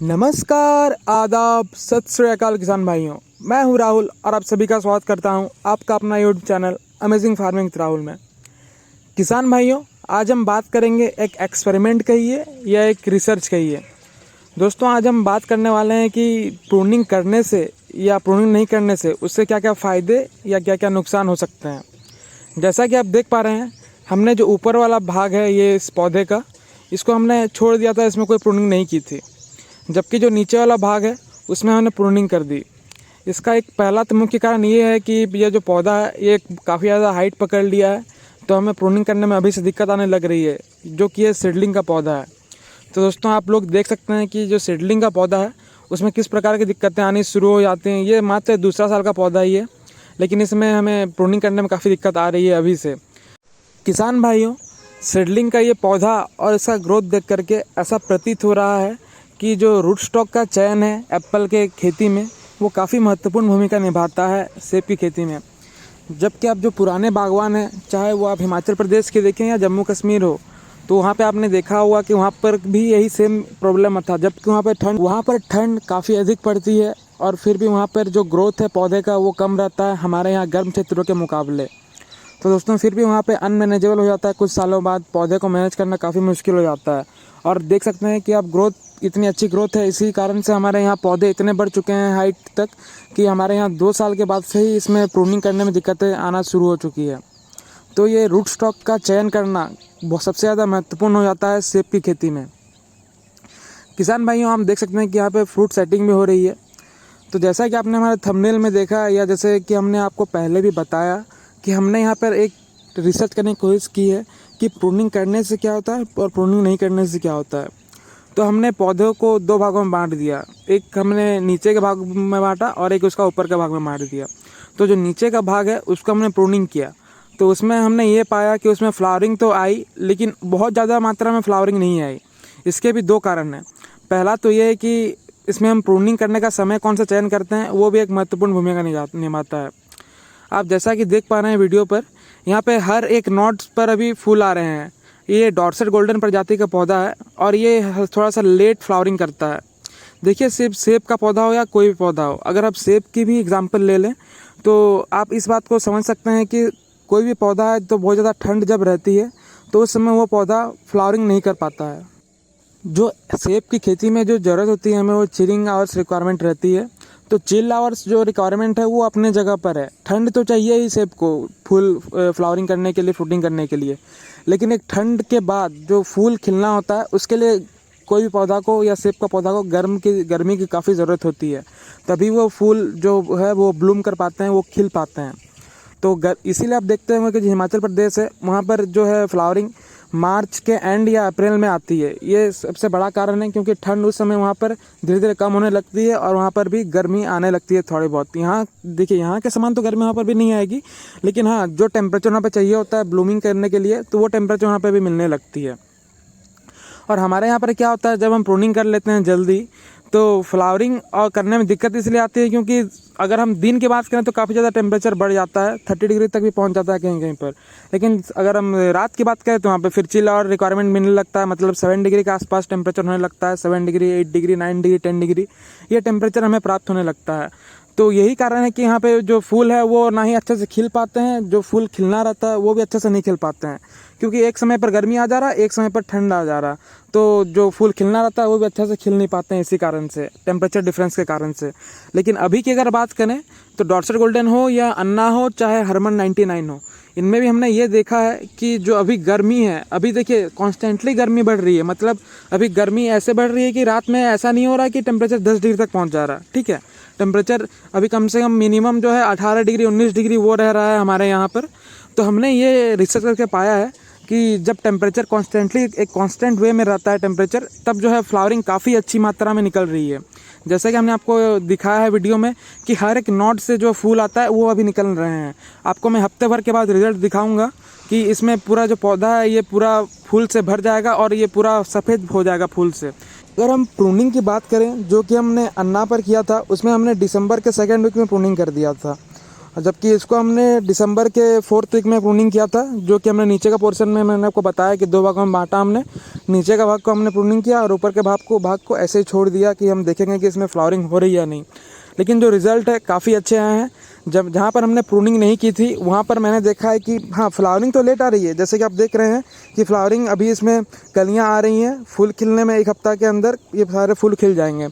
नमस्कार, आदाब, सत श्री अकाल किसान भाइयों। मैं हूं राहुल और आप सभी का स्वागत करता हूं आपका अपना YouTube channel amazing farming with Rahul में। किसान भाइयों, आज हम बात करेंगे एक एक्सपेरिमेंट कहिए या एक रिसर्च कहिए। दोस्तों, आज हम बात करने वाले हैं कि प्रूनिंग करने से या प्रूनिंग नहीं करने से उससे क्या क्या फ़ायदे या क्या क्या नुकसान हो सकते हैं। जैसा कि आप देख पा रहे हैं, हमने जो ऊपर वाला भाग है ये इस पौधे का, इसको हमने छोड़ दिया था, इसमें कोई प्रूनिंग नहीं की थी। जबकि जो नीचे वाला भाग है उसमें हमने प्रूनिंग कर दी। इसका एक पहला तो मुख्य कारण ये है कि ये जो पौधा है ये काफ़ी ज़्यादा हाइट पकड़ लिया है, तो हमें प्रूनिंग करने में अभी से दिक्कत आने लग रही है, जो कि ये सीडलिंग का पौधा है। तो दोस्तों, आप लोग देख सकते हैं कि जो सीडलिंग का पौधा है उसमें किस प्रकार की दिक्कतें आनी शुरू हो जाती हैं। ये मात्र दूसरा साल का पौधा ही है, लेकिन इसमें हमें प्रूनिंग करने में काफ़ी दिक्कत आ रही है अभी से। किसान भाइयों, सीडलिंग का ये पौधा और इसका ग्रोथ देख करके ऐसा प्रतीत हो रहा है कि जो रूट स्टॉक का चयन है एप्पल के खेती में, वो काफ़ी महत्वपूर्ण भूमिका निभाता है सेब की खेती में। जबकि आप जो पुराने बागवान हैं, चाहे वो आप हिमाचल प्रदेश के देखें या जम्मू कश्मीर हो, तो वहाँ पे आपने देखा होगा कि वहाँ पर भी यही सेम प्रॉब्लम था। जबकि वहाँ पर ठंड काफ़ी अधिक पड़ती है और फिर भी वहाँ पर जो ग्रोथ है पौधे का वो कम रहता है हमारे यहाँ गर्म क्षेत्रों के मुकाबले। तो दोस्तों, फिर भी वहाँ पे अनमैनेजेबल हो जाता है। कुछ सालों बाद पौधे को मैनेज करना काफ़ी मुश्किल हो जाता है। और देख सकते हैं कि अब ग्रोथ, इतनी अच्छी ग्रोथ है, इसी कारण से हमारे यहाँ पौधे इतने बढ़ चुके हैं हाइट तक कि हमारे यहाँ 2 साल के बाद से ही इसमें प्रूनिंग करने में दिक्कतें आना शुरू हो चुकी है। तो ये रूट स्टॉक का चयन करना बहुत सबसे ज़्यादा महत्वपूर्ण हो जाता है सेब की खेती में। किसान भाइयों, हम देख सकते हैं कि यहाँ पे फ्रूट सेटिंग भी हो रही है। तो जैसा कि आपने हमारे थंबनेल में देखा, या जैसे कि हमने आपको पहले भी बताया कि हमने यहाँ पर एक रिसर्च करने की कोशिश की है कि प्रूनिंग करने से क्या होता है और प्रूनिंग नहीं करने से क्या होता है। तो हमने पौधों को 2 भागों में बांट दिया। एक हमने नीचे के भाग में बांटा और एक उसका ऊपर के भाग में बांट दिया। तो जो नीचे का भाग है उसको हमने प्रूनिंग किया, तो उसमें हमने ये पाया कि उसमें फ्लावरिंग तो आई, लेकिन बहुत ज़्यादा मात्रा में फ्लावरिंग नहीं आई। इसके भी 2 कारण हैं। पहला तो ये है कि इसमें हम प्रूनिंग करने का समय कौन सा चयन करते हैं, वो भी एक महत्वपूर्ण भूमिका निभाता है। आप जैसा कि देख पा रहे हैं वीडियो पर, यहाँ पे हर एक नोट्स पर अभी फूल आ रहे हैं। ये डॉर्सेट गोल्डन प्रजाति का पौधा है और ये थोड़ा सा लेट फ्लावरिंग करता है। देखिए, सिर्फ सेब का पौधा हो या कोई भी पौधा हो, अगर आप सेब की भी एग्जांपल ले लें तो आप इस बात को समझ सकते हैं कि कोई भी पौधा है तो बहुत ज़्यादा ठंड जब रहती है तो उस समय वो पौधा फ्लावरिंग नहीं कर पाता है। जो सेब की खेती में जो ज़रूरत होती है हमें, वो चिलिंग आवर्स रिक्वायरमेंट रहती है। तो चिल आवर्स जो रिक्वायरमेंट है वो अपने जगह पर है। ठंड तो चाहिए ही सेब को फूल फ्लावरिंग करने के लिए, फ्रूटिंग करने के लिए, लेकिन एक ठंड के बाद जो फूल खिलना होता है उसके लिए कोई भी पौधा को या सेब का पौधा को गर्मी की काफ़ी ज़रूरत होती है, तभी वो फूल जो है वो ब्लूम कर पाते हैं, वो खिल पाते हैं। तो इसीलिए आप देखते होंगे कि जो हिमाचल प्रदेश है वहाँ पर जो है फ्लावरिंग मार्च के एंड या अप्रैल में आती है। ये सबसे बड़ा कारण है, क्योंकि ठंड उस समय वहाँ पर धीरे धीरे कम होने लगती है और वहाँ पर भी गर्मी आने लगती है थोड़ी बहुत। यहाँ देखिए, यहाँ के समान तो गर्मी वहाँ पर भी नहीं आएगी, लेकिन हाँ, जो टेम्परेचर वहाँ पर चाहिए होता है ब्लूमिंग करने के लिए, तो वो टेम्परेचर वहाँ पर भी मिलने लगती है। और हमारे यहाँ पर क्या होता है, जब हम प्रूनिंग कर लेते हैं जल्दी, तो फ्लावरिंग और करने में दिक्कत इसलिए आती है क्योंकि अगर हम दिन की बात करें तो काफ़ी ज़्यादा टेम्परेचर बढ़ जाता है, 30 डिग्री तक भी पहुंच जाता है कहीं कहीं पर। लेकिन अगर हम रात की बात करें तो वहाँ पे फिर चिल और रिक्वायरमेंट मिलने लगता है, मतलब 7 डिग्री के आसपास टेम्परेचर होने लगता है। 7 डिग्री, 8 डिग्री, 9 डिग्री, 10 डिग्री ये टेम्परेचर हमें प्राप्त होने लगता है। तो यही कारण है कि यहाँ पे जो फूल है वो ना ही अच्छे से खिल पाते हैं, जो फूल खिलना रहता है वो भी अच्छे से नहीं खिल पाते हैं, क्योंकि एक समय पर गर्मी आ जा रहा है, एक समय पर ठंड आ जा रहा है। तो जो फूल खिलना रहता है वो भी अच्छे से खिल नहीं पाते हैं, इसी कारण से, टेम्परेचर डिफरेंस के कारण से। लेकिन अभी की अगर बात करें तो डॉर्सेट गोल्डन हो या अन्ना हो, चाहे हरमन 99 हो, इनमें भी हमने ये देखा है कि जो अभी गर्मी है, अभी देखिए कॉन्स्टेंटली गर्मी बढ़ रही है। मतलब अभी गर्मी ऐसे बढ़ रही है कि रात में ऐसा नहीं हो रहा है कि टेम्परेचर 10 डिग्री तक पहुँच जा रहा है। ठीक है, टेम्परेचर अभी कम से कम मिनिमम जो है 18 डिग्री, 19 डिग्री वो रह रहा है हमारे यहाँ पर। तो हमने ये रिसर्च करके पाया है कि जब टेम्परेचर कॉन्स्टेंटली एक कांस्टेंट वे में रहता है टेम्परेचर, तब जो है फ्लावरिंग काफ़ी अच्छी मात्रा में निकल रही है। जैसे कि हमने आपको दिखाया है वीडियो में कि हर एक नोड से जो फूल आता है वो अभी निकल रहे हैं। आपको मैं हफ्ते भर के बाद रिजल्ट दिखाऊंगा कि इसमें पूरा जो पौधा है ये पूरा फूल से भर जाएगा और ये पूरा सफ़ेद हो जाएगा फूल से। अगर हम प्रूनिंग की बात करें, जो कि हमने अन्ना पर किया था, उसमें हमने दिसंबर के 2nd वीक में प्रूनिंग कर दिया था। जबकि इसको हमने दिसंबर के 4th वीक में प्रूनिंग किया था, जो कि हमने नीचे का पोर्शन में मैंने आपको बताया कि 2 भागों में बांटा हमने। नीचे का भाग को हमने प्रूनिंग किया और ऊपर के भाग को ऐसे ही छोड़ दिया कि हम देखेंगे कि इसमें फ्लावरिंग हो रही है या नहीं। लेकिन जो रिज़ल्ट है काफ़ी अच्छे आए हैं। जहाँ पर हमने प्रूनिंग नहीं की थी वहाँ पर मैंने देखा है कि हाँ, फ्लावरिंग तो लेट आ रही है, जैसे कि आप देख रहे हैं कि फ्लावरिंग अभी इसमें कलियाँ आ रही हैं। फूल खिलने में 1 हफ्ता के अंदर ये सारे फूल खिल जाएंगे।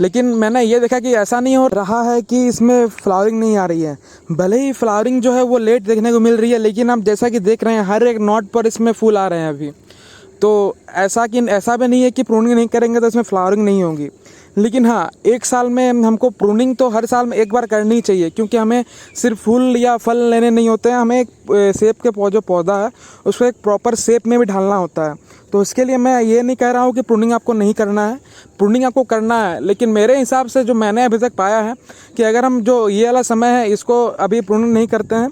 लेकिन मैंने ये देखा कि ऐसा नहीं हो रहा है कि इसमें फ्लावरिंग नहीं आ रही है। भले ही फ्लावरिंग जो है वो लेट देखने को मिल रही है, लेकिन आप जैसा कि देख रहे हैं हर एक नॉट पर इसमें फूल आ रहे हैं अभी। तो ऐसा भी नहीं है कि प्रूनिंग नहीं करेंगे तो इसमें फ्लावरिंग नहीं होगी। लेकिन हाँ, 1 साल में हमको प्रूनिंग तो हर साल में एक बार करनी चाहिए, क्योंकि हमें सिर्फ फूल या फल लेने नहीं होते हैं, हमें एक सेब के जो पौधा है उसको एक प्रॉपर शेप में भी ढालना होता है। तो इसके लिए मैं ये नहीं कह रहा हूँ कि प्रूनिंग आपको नहीं करना है, प्रूनिंग आपको करना है। लेकिन मेरे हिसाब से जो मैंने अभी तक पाया है कि अगर हम जो ये वाला समय है इसको अभी प्रूनिंग नहीं करते हैं,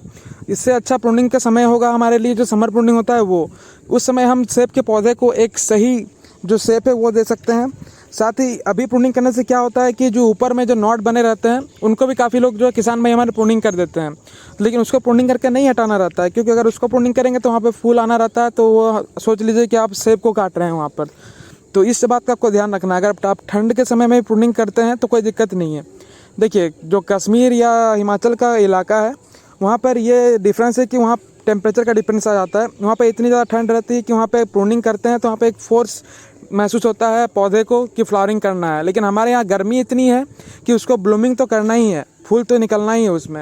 इससे अच्छा प्रूनिंग का समय होगा हमारे लिए जो समर प्रूनिंग होता है वो। उस समय हम सेब के पौधे को एक सही जो शेप है वो दे सकते हैं। साथ ही अभी प्रूनिंग करने से क्या होता है कि जो ऊपर में जो नॉट बने रहते हैं उनको भी काफ़ी लोग जो है किसान भाई हमारे प्रूनिंग कर देते हैं, लेकिन उसको प्रूनिंग करके नहीं हटाना रहता है, क्योंकि अगर उसको प्रूनिंग करेंगे तो वहाँ पे फूल आना रहता है, तो वो सोच लीजिए कि आप सेब को काट रहे हैं वहाँ पर। तो इस बात का आपको ध्यान रखना है। अगर आप ठंड के समय में प्रूनिंग करते हैं तो कोई दिक्कत नहीं है। देखिए, जो कश्मीर या हिमाचल का इलाका है वहाँ पर ये डिफरेंस है कि वहाँ टेम्परेचर का डिफरेंस आ जाता है। वहाँ पे इतनी ज़्यादा ठंड रहती है कि वहाँ पे प्रूनिंग करते हैं तो वहाँ पे एक फोर्स महसूस होता है पौधे को कि फ्लावरिंग करना है। लेकिन हमारे यहाँ गर्मी इतनी है कि उसको ब्लूमिंग तो करना ही है, फूल तो निकलना ही है उसमें।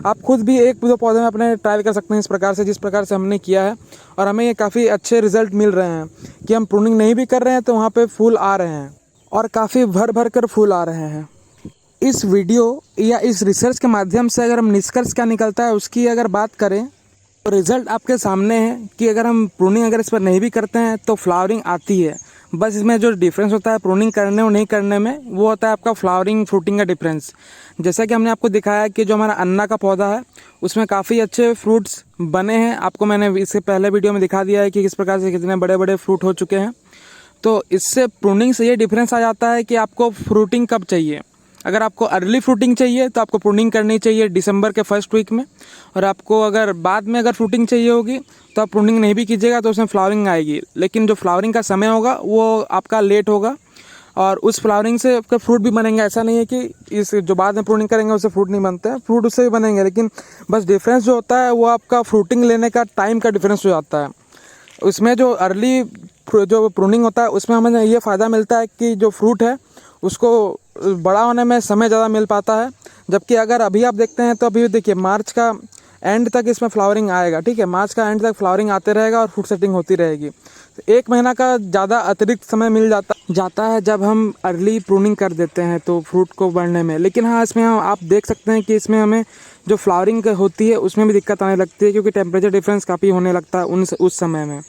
आप खुद भी 1-2 पौधे में अपने ट्रायल कर सकते हैं इस प्रकार से, जिस प्रकार से हमने किया है, और हमें ये काफ़ी अच्छे रिजल्ट मिल रहे हैं कि हम प्रूनिंग नहीं भी कर रहे हैं तो वहाँ पर फूल आ रहे हैं और काफ़ी भर कर फूल आ रहे हैं। इस वीडियो या इस रिसर्च के माध्यम से अगर हम निष्कर्ष क्या निकलता है उसकी अगर बात करें तो रिज़ल्ट आपके सामने है कि अगर हम प्रूनिंग अगर इस पर नहीं भी करते हैं तो फ्लावरिंग आती है। बस इसमें जो डिफरेंस होता है प्रूनिंग करने और नहीं करने में, वो होता है आपका फ्लावरिंग फ्रूटिंग का डिफरेंस। जैसा कि हमने आपको दिखाया कि जो हमारा अन्ना का पौधा है उसमें काफ़ी अच्छे फ्रूट्स बने हैं। आपको मैंने इससे पहले वीडियो में दिखा दिया है कि किस प्रकार से कितने बड़े बड़े फ्रूट हो चुके हैं। तो इससे प्रूनिंग से ये डिफरेंस आ जाता है कि आपको फ्रूटिंग कब चाहिए। अगर आपको अर्ली फ्रूटिंग चाहिए तो आपको प्रूनिंग करनी चाहिए दिसंबर के 1st वीक में, और आपको अगर बाद में अगर फ्रूटिंग चाहिए होगी तो आप प्रूनिंग नहीं भी कीजिएगा तो उसमें फ्लावरिंग आएगी। लेकिन जो फ्लावरिंग का समय होगा वो आपका लेट होगा और उस फ्लावरिंग से आपके फ्रूट भी बनेंगे। ऐसा नहीं है कि इस जो बाद में प्रूनिंग करेंगे उससे फ्रूट नहीं बनते हैं, फ्रूट उससे भी बनेंगे। लेकिन बस डिफरेंस जो होता है वो आपका फ्रूटिंग लेने का टाइम का डिफरेंस हो जाता है। उसमें जो अर्ली जो प्रूनिंग होता है उसमें हमें ये फ़ायदा मिलता है कि जो फ्रूट है उसको बड़ा होने में समय ज़्यादा मिल पाता है। जबकि अगर अभी आप देखते हैं तो अभी देखिए मार्च का एंड तक इसमें फ्लावरिंग आएगा, ठीक है, मार्च का एंड तक फ्लावरिंग आते रहेगा और फ्रूट सेटिंग होती रहेगी। तो 1 महीना का ज़्यादा अतिरिक्त समय मिल जाता है जब हम अर्ली प्रूनिंग कर देते हैं तो फ्रूट को बढ़ने में। लेकिन हाँ, इसमें आप देख सकते हैं कि इसमें हमें जो फ्लावरिंग होती है उसमें भी दिक्कत आने लगती है, क्योंकि टेम्परेचर डिफरेंस काफ़ी होने लगता है उस समय में।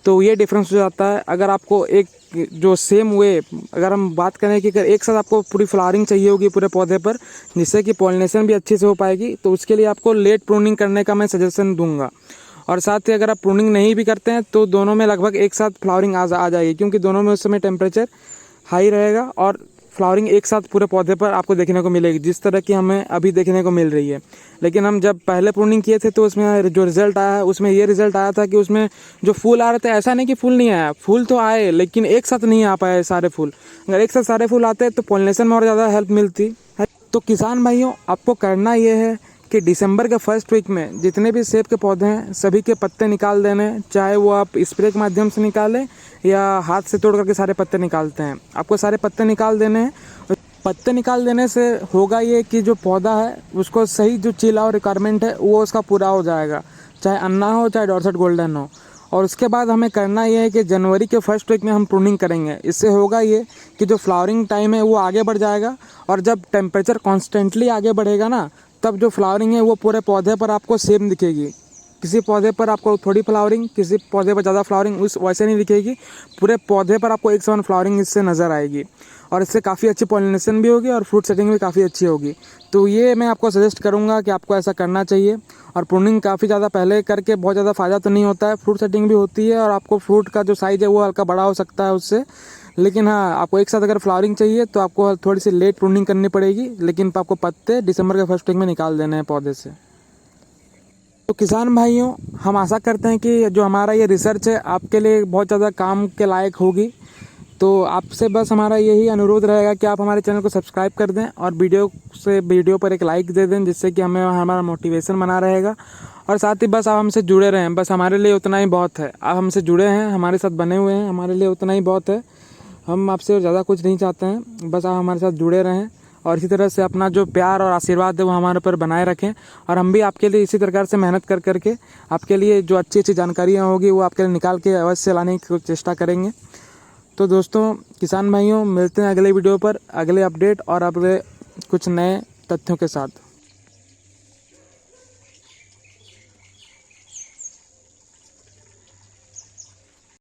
तो ये डिफरेंस हो जाता है। अगर आपको एक जो सेम वे अगर हम बात करें कि अगर एक साथ आपको पूरी फ्लावरिंग चाहिए होगी पूरे पौधे पर, जिससे कि पॉलिनेशन भी अच्छे से हो पाएगी, तो उसके लिए आपको लेट प्रूनिंग करने का मैं सजेशन दूंगा। और साथ ही अगर आप प्रूनिंग नहीं भी करते हैं तो दोनों में लगभग एक साथ फ्लावरिंग आ जाएगी, क्योंकि दोनों में उस समय टेम्परेचर हाई रहेगा और फ्लावरिंग एक साथ पूरे पौधे पर आपको देखने को मिलेगी, जिस तरह की हमें अभी देखने को मिल रही है। लेकिन हम जब पहले प्रूनिंग किए थे तो उसमें जो रिज़ल्ट आया है उसमें ये रिज़ल्ट आया था कि उसमें जो फूल आ रहे थे, ऐसा नहीं कि फूल नहीं आया, फूल तो आए लेकिन एक साथ नहीं आ पाए सारे फूल। अगर एक साथ सारे फूल आते तो पॉलिनेशन में और ज़्यादा हेल्प मिलती है। तो किसान भाइयों, आपको करना ये है कि दिसंबर के 1st वीक में जितने भी सेब के पौधे हैं सभी के पत्ते निकाल देने, चाहे वो आप स्प्रे के माध्यम से निकालें या हाथ से तोड़ करके सारे पत्ते निकालते हैं, आपको सारे पत्ते निकाल देने हैं। पत्ते निकाल देने से होगा ये कि जो पौधा है उसको सही जो चिल और रिक्वायरमेंट है वो उसका पूरा हो जाएगा, चाहे अन्ना हो चाहे डॉर्सेट गोल्डन हो। और उसके बाद हमें करना ये है कि जनवरी के 1st वीक में हम प्रूनिंग करेंगे। इससे होगा ये कि जो फ्लावरिंग टाइम है वो आगे बढ़ जाएगा, और जब टेम्परेचर कॉन्स्टेंटली आगे बढ़ेगा ना, तब जो फ्लावरिंग है वो पूरे पौधे पर आपको सेम दिखेगी। किसी पौधे पर आपको थोड़ी फ्लावरिंग, किसी पौधे पर ज़्यादा फ्लावरिंग उस वैसे नहीं दिखेगी, पूरे पौधे पर आपको एक समान फ्लावरिंग इससे नज़र आएगी। और इससे काफ़ी अच्छी पॉलिनेशन भी होगी और फ्रूट सेटिंग भी काफ़ी अच्छी होगी। तो ये मैं आपको सजेस्ट करूँगा कि आपको ऐसा करना चाहिए। और प्रूनिंग काफ़ी ज़्यादा पहले करके बहुत ज़्यादा फ़ायदा तो नहीं होता है, फ्रूट सेटिंग भी होती है और आपको फ्रूट का जो साइज़ है वो हल्का बड़ा हो सकता है उससे। लेकिन हाँ, आपको एक साथ अगर फ्लावरिंग चाहिए तो आपको थोड़ी सी लेट प्रूनिंग करनी पड़ेगी, लेकिन आपको पत्ते दिसंबर के फर्स्ट वीक में निकाल देने हैं पौधे से। तो किसान भाइयों, हम आशा करते हैं कि जो हमारा ये रिसर्च है आपके लिए बहुत ज़्यादा काम के लायक होगी। तो आपसे बस हमारा यही अनुरोध रहेगा कि आप हमारे चैनल को सब्सक्राइब कर दें और वीडियो पर एक लाइक दे दें, जिससे कि हमें हमारा मोटिवेशन बना रहेगा। और साथ ही बस आप हमसे जुड़े रहें, बस हमारे लिए उतना ही बहुत है। आप हमसे जुड़े हैं, हमारे साथ बने हुए हैं, हमारे लिए उतना ही बहुत है। हम आपसे ज़्यादा कुछ नहीं चाहते हैं, बस आप हमारे साथ जुड़े रहें और इसी तरह से अपना जो प्यार और आशीर्वाद है वो हमारे ऊपर बनाए रखें। और हम भी आपके लिए इसी प्रकार से मेहनत कर करके आपके लिए जो अच्छी अच्छी जानकारियाँ होगी वो आपके लिए निकाल के अवश्य लाने की चेष्टा करेंगे। तो दोस्तों, किसान भाइयों, मिलते हैं अगले वीडियो पर, अगले अपडेट और अगले कुछ नए तथ्यों के साथ।